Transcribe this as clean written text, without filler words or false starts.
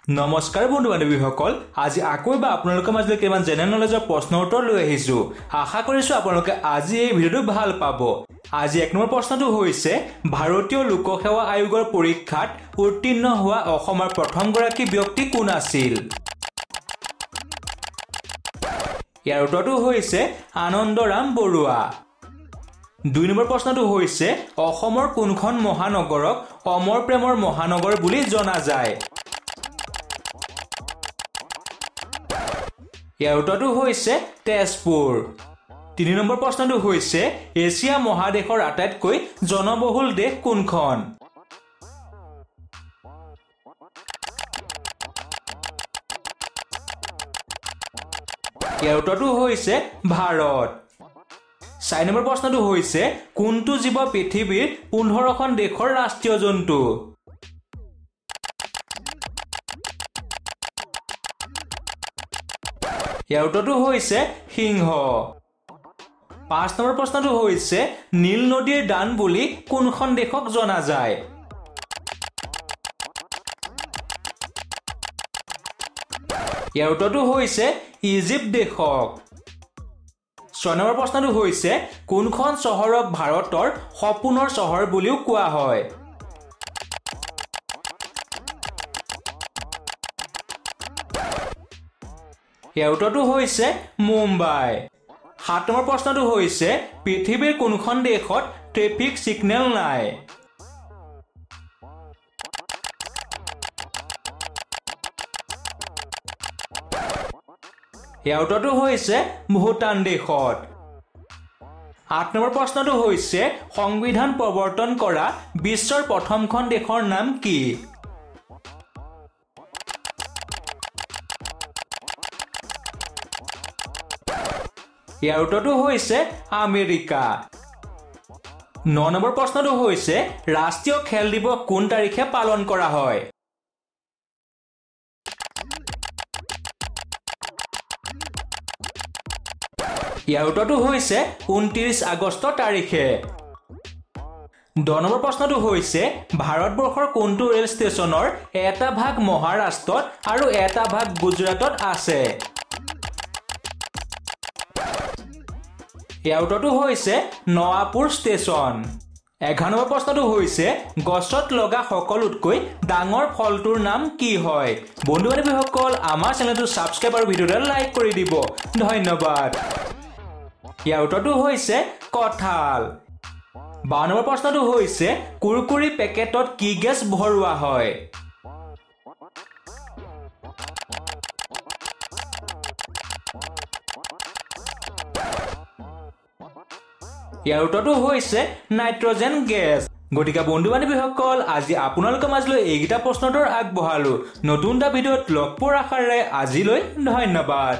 নমস্কাৰ বন্ধু বান্ধৱীসকল, আজি আকৌ এবাৰ আপোনালোকৰ মাজলৈ কেইটামান জেনেৰেল নলেজৰ প্ৰশ্নৰ উত্তৰ লৈ আহিছোঁ। আশা কৰিছোঁ আপোনালোকে আজি এই ভিডিঅ'টো ভাল পাব। আজি 1 নম্বৰ প্ৰশ্নটো হৈছে ভাৰতীয় লোকসেৱা আয়োগৰ পৰীক্ষাত উত্তীৰ্ণ হোৱা অসমৰ প্ৰথমগৰাকী ব্যক্তি কোন আছিল? ইয়াৰ উত্তৰটো হৈছে আনন্দৰাম বৰুৱা। 2 নম্বৰ প্ৰশ্নটো হৈছে অসমৰ কোনখন মহানগৰক অমৰ প্ৰেমৰ মহানগৰ বুলি জনা যায়? ইয়াৰ উত্তৰটো হৈছে তেজপুৰ। 3 নম্বৰ প্ৰশ্নটো হৈছে এছিয়া মহাদেশৰ আটাইতকৈ জনবহুল দেশ কোনখন? ইয়াৰ উত্তৰটো হৈছে ভাৰত। 4 নম্বৰ প্ৰশ্নটো হৈছে কোনটো জীৱ পৃথিৱীৰ 15খন দেশৰ ৰাষ্ট্ৰীয় জন্তু? ইয়াৰ উত্তৰটো হৈছে সিংহ। 5 নম্বৰ প্ৰশ্নটো হৈছে নীল নদীৰ দান বুলি কোনখন দেশক জনা যায়? ইয়াৰ উত্তৰটো হৈছে ইজিপ্ত দেশক। 6 নম্বৰ প্ৰশ্নটো হৈছে কোনখন চহৰক ভাৰতৰ সপোনৰ চহৰ বুলিও কোৱা হয়? ইয়াৰ উত্তৰটো হৈছে মুম্বাই। 7 নম্বৰ প্ৰশ্নটো হৈছে পৃথিৱীৰ কোনখন দেশত ট্ৰেফিক ছিগনেল নাই? ইয়াৰ উত্তৰটো হৈছে ভূটান দেশত। 8 নম্বৰ প্ৰশ্নটো হৈছে সংবিধান প্ৰৱৰ্তন কৰা বিশ্বৰ প্ৰথমখন দেশৰ নাম কি? ইয়াৰ উত্তৰটো হৈছে আমেৰিকা। 9 নম্বৰ প্ৰশ্নটো হৈছে ৰাষ্ট্ৰীয় খেল দিৱস কোন তাৰিখে পালন কৰা হয়? ইয়াৰ উত্তৰটো হৈছে 29 আগষ্ট তাৰিখে। 10 নম্বৰ প্ৰশ্নটো হৈছে ভাৰতবৰ্ষৰ কোনটো ৰেল ষ্টেচনৰ এটা ভাগ মহাৰাষ্ট্ৰত আৰু এটা ভাগ গুজৰাটত আছে? ইয়াৰ উত্তৰটো হৈছে নৱাপুৰ ষ্টেচন। 11 নম্বৰ প্ৰশ্নটো হৈছে গছত লগা সকলোতকৈ ডাঙৰ ফলটোৰ নাম কি হয়? বন্ধু বান্ধৱীসকল, আমাৰ চেনেলটো ছাবস্ক্ৰাইব আৰু ভিডিঅ'টো লাইক কৰি দিব। ধন্যবাদ। ইয়াৰ উত্তৰটো হৈছে কঁঠাল। 12 নম্বৰ প্ৰশ্নটো হৈছে কুৰকুৰি পেকেটত কি গেছ ভৰোৱা হয়? ইয়াৰ উত্তৰটো হৈছে নাইট্ৰজেন গেছ। গতিকে বন্ধু বান্ধৱীসকল, আজি আপোনালোকৰ মাজলৈ এইকেইটা প্ৰশ্নৰ উত্তৰ আগবঢ়ালো। নতুন এটা ভিডিঅ'ত লগ পোৱাৰ আশাৰে আজিলৈ ধন্যবাদ।